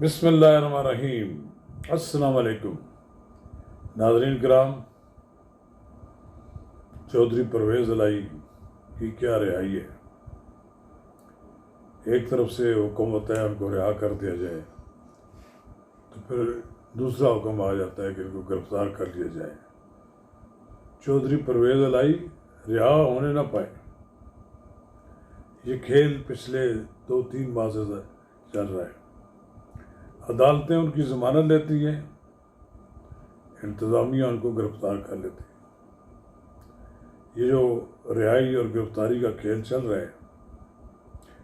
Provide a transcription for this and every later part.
बिस्मिल्लाहिर्रहमानिर्रहीम। अस्सलाम वालेकुम नाज़रीन किराम। चौधरी परवेज़ इलाही की क्या रिहाई है। एक तरफ से हुक्म होता है उनको रिहा कर दिया जाए, तो फिर दूसरा हुक्म आ जाता है कि इनको गिरफ्तार कर लिया जाए। चौधरी परवेज़ इलाही रिहा होने ना पाए, ये खेल पिछले 2-3 माह से चल रहा है। अदालतें उनकी ज़मानत लेती हैं, इंतज़ामिया उनको गिरफ्तार कर लेती है। ये जो रिहाई और गिरफ्तारी का खेल चल रहा है,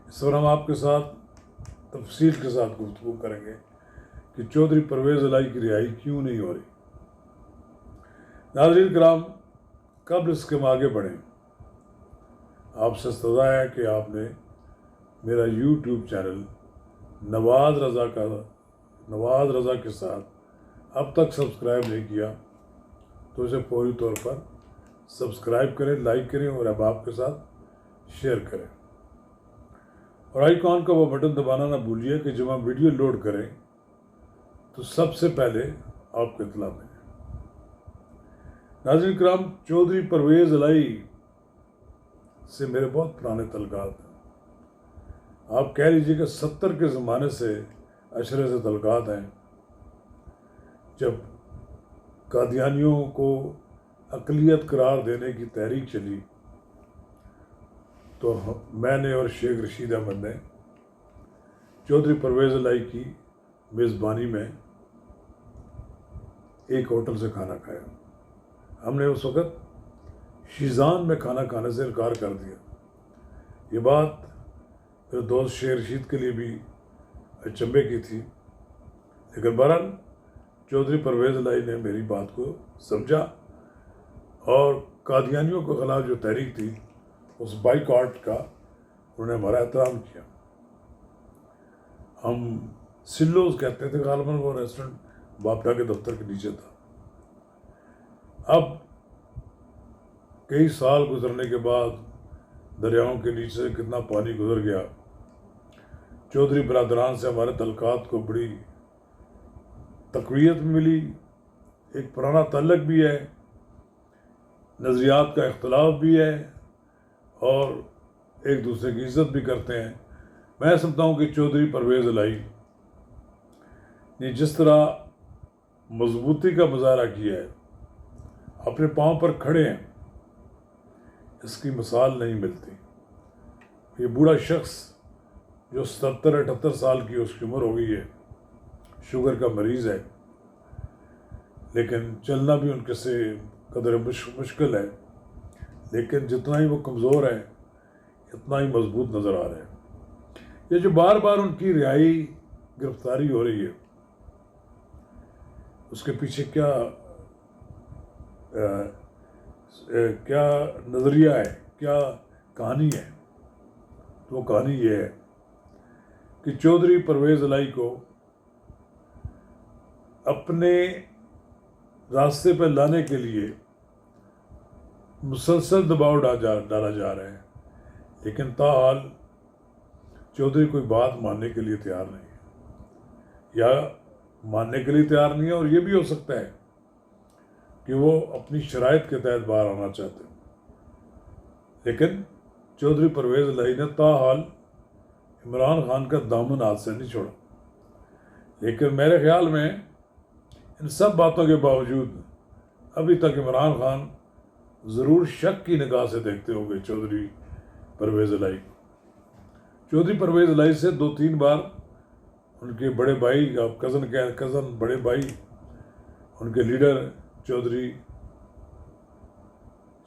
इस पर हम आपके साथ तफसील के साथ गुफ्तगू करेंगे कि चौधरी परवेज़ इलाही की रिहाई क्यों नहीं हो रही। नाज़रीन किराम, कब इसके हम आगे बढ़ें, आपसे इस्तज़ा है कि आपने मेरा यूट्यूब चैनल नवाज़ रज़ा के साथ अब तक सब्सक्राइब नहीं किया तो इसे फौरी तौर पर सब्सक्राइब करें, लाइक करें और अहबाब के साथ शेयर करें। और आइकॉन का वो बटन दबाना ना भूलिए कि जब हम वीडियो लोड करें तो सबसे पहले आपको इत्तला मिले। नाज़रीन किराम, चौधरी परवेज़ इलाही से मेरे बहुत पुराने तल्लुकात हैं। आप कह लीजिए कि 70 के ज़माने से अशरे से तल्लुकात हैं। जब कादियानियों को अक़लियत करार देने की तहरीक चली तो मैंने और शेख रशीद अहमद ने चौधरी परवेज़ इलाही की मेज़बानी में एक होटल से खाना खाया। हमने उस वक़्त शीज़ान में खाना खाने से इनकार कर दिया। ये बात मेरे दोस्त शेख रशीद के लिए भी अचंभे की थी, लेकिन बहरहाल चौधरी परवेज़ इलाही ने मेरी बात को समझा और कादियानियों के ख़िलाफ़ जो तहरीक थी उस बाइकआउट का उन्होंने हमारा एहतराम किया। हम सिल्लोज़ कहते थे, गालिबन वो रेस्टोरेंट बापटा के दफ्तर के नीचे था। अब कई साल गुजरने के बाद दरियाओं के नीचे से कितना पानी गुजर गया, चौधरी बरादरान से हमारे तल्लुकात को बड़ी तक़वियत मिली। एक पुराना तल्लुक भी है, नज़रियात का इख्तलाफ भी है और एक दूसरे की इज़्ज़त भी करते हैं। मैं समझता हूँ कि चौधरी परवेज़ इलाही ने जिस तरह मजबूती का मुजाहरा किया है, अपने पाँव पर खड़े हैं, इसकी मिसाल नहीं मिलती। ये बूढ़ा शख्स जो 70-78 साल की उसकी उम्र हो गई है, शुगर का मरीज़ है, लेकिन चलना भी उनके से कदर मुश्किल है, लेकिन जितना ही वो कमज़ोर है इतना ही मजबूत नज़र आ रहा है। ये जो बार बार उनकी रिहाई गिरफ्तारी हो रही है, उसके पीछे क्या क्या नज़रिया है, क्या कहानी है। तो वो कहानी ये है कि चौधरी परवेज़ इलाही को अपने रास्ते पर लाने के लिए मुसलसल दबाव डाला जा रहा है, लेकिन ताहाल चौधरी कोई बात मानने के लिए तैयार नहीं है, या मानने के लिए तैयार नहीं है, और ये भी हो सकता है कि वो अपनी शराइत के तहत बाहर आना चाहते हैं। लेकिन चौधरी परवेज़ इलाही ने ताहाल इमरान खान का दामन हाथ से नहीं छोड़ा। लेकिन मेरे ख्याल में इन सब बातों के बावजूद अभी तक इमरान खान ज़रूर शक की निगाह से देखते होंगे चौधरी परवेज़ इलाही को। चौधरी परवेज़ इलाही से 2-3 बार उनके बड़े भाई, आप कज़न बड़े भाई, उनके लीडर चौधरी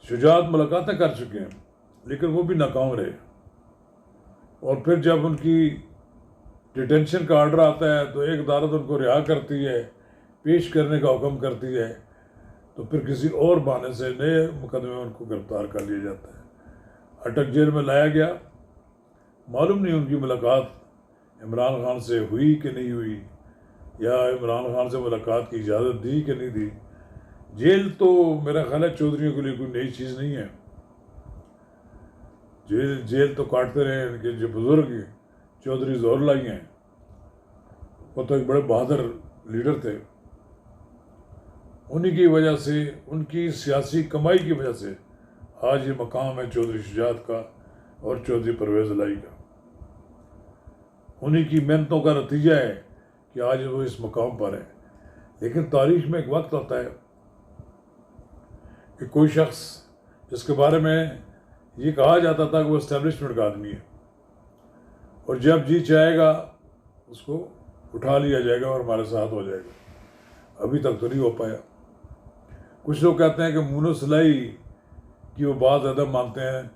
शुजात मुलाकातें कर चुके हैं, लेकिन वो भी नाकाम रहे। और फिर जब उनकी डिटेंशन का आर्डर आता है तो एक अदालत उनको रिहा करती है, पेश करने का हुक्म करती है, तो फिर किसी और बहाने से नए मुकदमे में उनको गिरफ्तार कर लिया जाता है, अटक जेल में लाया गया। मालूम नहीं उनकी मुलाकात इमरान खान से हुई कि नहीं हुई, या इमरान खान से मुलाकात की इजाज़त दी कि नहीं दी। जेल तो मेरा ख्याल है चौधरीयों के लिए कोई नई चीज़ नहीं है। जेल तो काटते रहे इनके जो बुज़ुर्ग चौधरी ज़ोर लाई हैं, वो तो एक बड़े बहादुर लीडर थे। उन्हीं की वजह से, उनकी सियासी कमाई की वजह से आज ये मकाम है चौधरी शुजात का और चौधरी परवेज़ इलाही का। उन्हीं की मेहनतों का नतीजा है कि आज वो इस मकाम पर है। लेकिन तारीख में एक वक्त आता है कि कोई शख्स जिसके बारे में ये कहा जाता था कि वो एस्टेब्लिशमेंट का आदमी है, और जब जी चाहेगा उसको उठा लिया जाएगा और हमारे साथ हो जाएगा। अभी तक तो नहीं हो पाया। कुछ लोग कहते हैं कि मुनस इलाही की वो बात ज़्यादा मानते हैं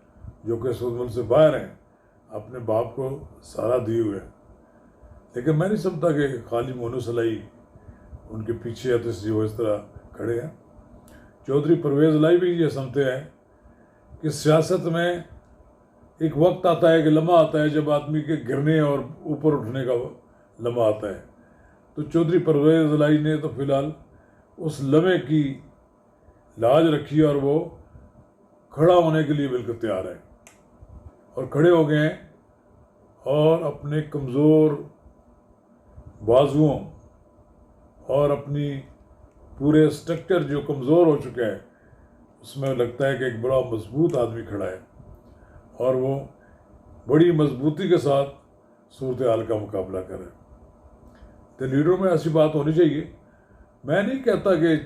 जो कि इस मुल्क से बाहर हैं, अपने बाप को सहारा दिए हुए हैं। लेकिन मैं नहीं समझता कि खाली मुनस इलाही उनके पीछे है तो इसलिए वो इस तरह खड़े हैं। चौधरी परवेज़ इलाही भी ये समझते हैं कि सियासत में एक वक्त आता है, कि लम्हा आता है जब आदमी के गिरने और ऊपर उठने का लम्हा आता है। तो चौधरी परवेज़ इलाही ने तो फिलहाल उस लम्हे की लाज रखी और वो खड़ा होने के लिए बिल्कुल तैयार है और खड़े हो गए हैं, और अपने कमज़ोर बाजुओं और अपनी पूरे स्ट्रक्चर जो कमज़ोर हो चुका है उसमें लगता है कि एक बड़ा मजबूत आदमी खड़ा है और वो बड़ी मजबूती के साथ सूरत हाल का मुकाबला करे। तो लीडरों में ऐसी बात होनी चाहिए। मैं नहीं कहता कि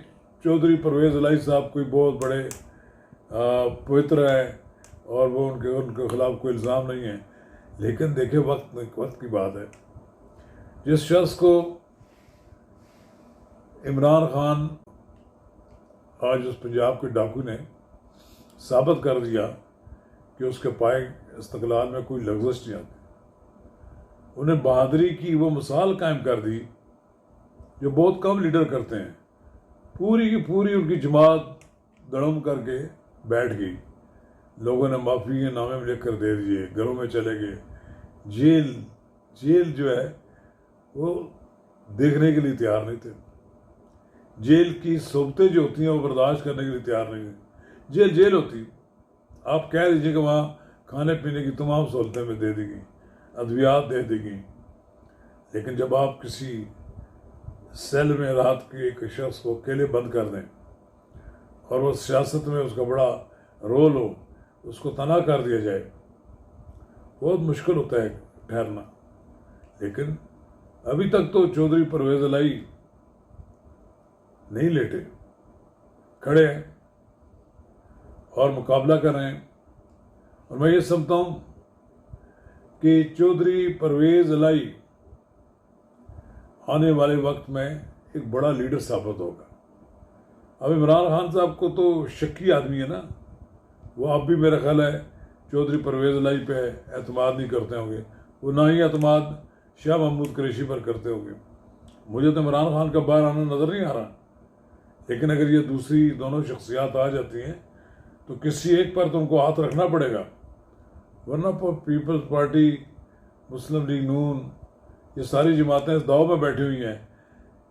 चौधरी परवेज़ इलाही साहब कोई बहुत बड़े पवित्र है और वो उनके खिलाफ कोई इल्ज़ाम नहीं है, लेकिन देखिए वक्त की बात है। जिस शख्स को इमरान खान, आज उस पंजाब के डाकू ने साबित कर दिया कि उसके पाए इस्तक़लाल में कोई लग़ज़श नहीं आती, उन्हें बहादुरी की वो मिसाल कायम कर दी जो बहुत कम लीडर करते हैं। पूरी की पूरी उनकी जमात दड़म करके बैठ गई। लोगों ने माफ़ी के नामे में लिख कर दे दिए, घरों में चले गए। जेल जो है वो देखने के लिए तैयार नहीं थे। जेल की सोबतें जो होती हैं वो बर्दाश्त करने के लिए तैयार नहीं है। जेल होती, आप कह दीजिए कि वहाँ खाने पीने की तमाम सहूलतें में दे दी गई, अद्वियात दे दी गई, लेकिन जब आप किसी सेल में रात के एक शख्स को अकेले बंद कर दें और वो सियासत में उसका बड़ा रोल हो, उसको तना कर दिया जाए, बहुत मुश्किल होता है ठहरना। लेकिन अभी तक तो चौधरी परवेज़ इलाही नहीं लेटे, खड़े हैं और मुकाबला कर रहे हैं। और मैं ये समझता हूँ कि चौधरी परवेज़ इलाही आने वाले वक्त में एक बड़ा लीडर साबित होगा। अब इमरान खान साहब को तो शक्की आदमी है ना, वो अब भी मेरा ख्याल है चौधरी परवेज़ इलाही पे एतमाद नहीं करते होंगे, वो ना ही एतमाद शाह महमूद कुरैशी पर करते होंगे। मुझे तो इमरान खान का बाहर आना नज़र नहीं आ रहा, लेकिन अगर ये दूसरी दोनों शख्सियात आ जाती हैं तो किसी एक पर तो उनको हाथ रखना पड़ेगा, वरना पीपल्स पार्टी, मुस्लिम लीग नून, ये सारी जमातें इस दाव में बैठी हुई हैं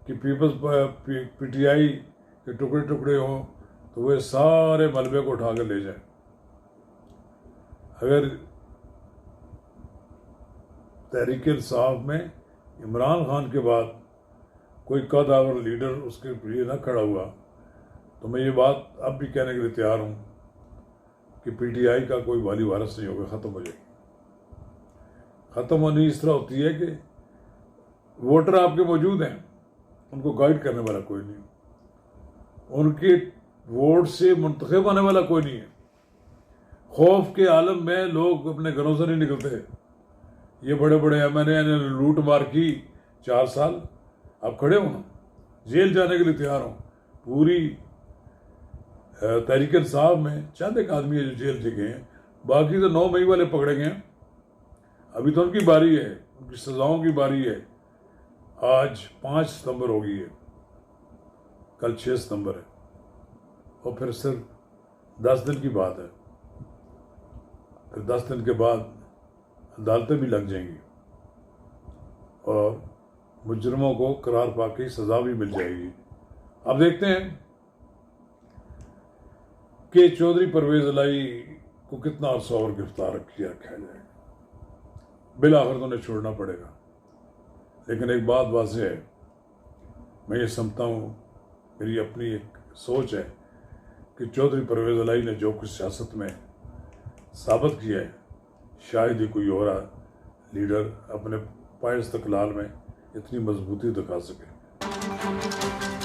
कि पीटीआई के टुकड़े टुकड़े हों तो वे सारे मलबे को उठा कर ले जाएं। अगर तहरीक इंसाफ में इमरान खान के बाद कोई कदावर लीडर उसके लिए ना खड़ा हुआ तो मैं ये बात अब भी कहने के लिए तैयार हूँ कि पीटीआई का कोई वाली वारिस नहीं होगा, ख़त्म हो जाएगी। ख़त्म होनी इस तरह होती है कि वोटर आपके मौजूद हैं, उनको गाइड करने वाला कोई नहीं, उनके वोट से मुंतखब आने वाला कोई नहीं है। खौफ के आलम में लोग अपने घरों से नहीं निकलते। ये बड़े बड़े एमएनए ने लूट मार की 4 साल, आप खड़े हो ना, जेल जाने के लिए तैयार हो। पूरी तहरीक इंसाफ में चंद एक आदमी है जो जेल से गए हैं, बाकी तो 9 मई वाले पकड़े गए हैं। अभी तो उनकी बारी है, उनकी सजाओं की बारी है। आज 5 सितंबर हो गई है, कल 6 सितंबर है और फिर सिर्फ 10 दिन की बात है। फिर 10 दिन के बाद अदालतें भी लग जाएंगी और मुजरमों को करार पाके सज़ा भी मिल जाएगी। अब देखते हैं कि चौधरी परवेज़ इलाही को कितना अरसा और गिरफ्तार किया रखा जाए। बिलाखिर तो उन्हें छोड़ना पड़ेगा। लेकिन एक बात वाज़ेह है, मैं ये समझता हूँ, मेरी अपनी एक सोच है कि चौधरी परवेज़ इलाही ने जो कुछ सियासत में साबित किया है, शायद ही कोई और लीडर अपने पाए इस्तक़लाल में इतनी मजबूती दिखा सके।